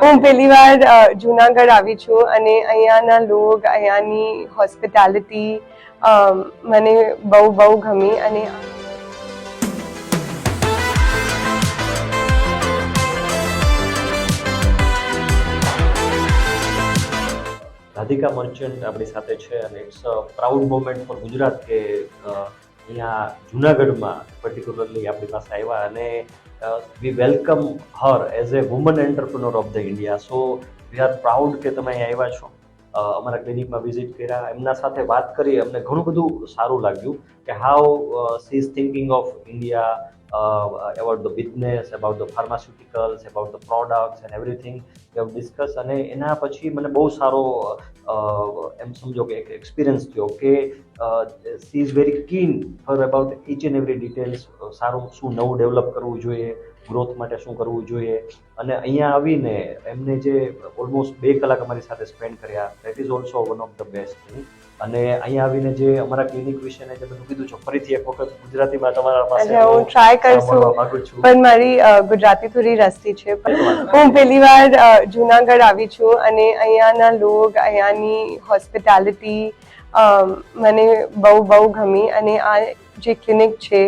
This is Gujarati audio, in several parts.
હું પહેલી વાર જુનાગઢ આવી છું અને અહીંયાના લોક અહીંયાની હોસ્પિટાલિટી મને બહુ ગમી અને રાધિકા મર્ચન્ટ આપણી સાથે છે અને it's a proud moment for Gujarat કે અહીંયા જુનાગઢમાં પર્ટિક્યુલરલી આપણી પાસે આવ્યા અને we welcome her as a woman entrepreneur of the India. So we are proud કે તમે અહીંયા આવ્યા છો, અમારા ક્લિનિકમાં વિઝિટ કર્યા, એમના સાથે વાત કરી, અમને ઘણું બધું સારું લાગ્યું કે how she is thinking of India, about the business, about the pharmaceuticals, about the products and everything we have discussed. અને એના પછી મને બહુ સારો એમ સમજો કે એક એક્સપિરિયન્સ થયો કે she is very keen for about each and every details, સારું શું નવું ડેવલપ કરવું જોઈએ, ગ્રોથ માટે શું કરવું જોઈએ. અને અહીંયા આવીને એમને જે ઓલમોસ્ટ 2 કલાક અમારી સાથે સ્પેન્ડ કર્યા, that is also one of the best thing. અને અહીંયા આવીને જે અમારા ક્લિનિક વિશે ને જે બધું કીધું છે, ફરીથી એક વખત ગુજરાતીમાં તમારા પાસે હું ટ્રાય કરશું, પણ મારી ગુજરાતી થોડી રસ્તી છે. હું પહેલી વાર જુનાગઢ આવી છું અને અહીંયાના લોક અહીંયાની હોસ્પિટાલિટી મને બહુ ગમી અને આ જે ક્લિનિક છે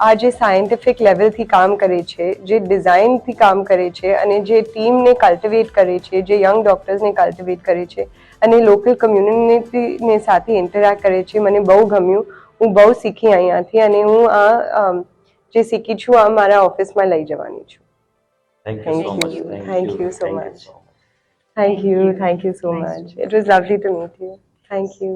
આ જે સાયન્ટિફિક લેવલથી કામ કરે છે, જે ડિઝાઇનથી કામ કરે છે અને જે ટીમને કલ્ટિવેટ કરે છે, જે યંગ ડૉક્ટર્સને કલ્ટિવેટ કરે છે અને લોકલ કમ્યુનિટીને સાથે ઇન્ટરેક્ટ કરે છે, મને બહુ ગમ્યું. હું બહુ શીખી અહીંયાથી અને હું આ જે શીખી છું આ મારા ઓફિસમાં લઈ જવાની છું. Thank you so much. Thank you so much. Thank you so much. It was lovely to meet you. Thank you.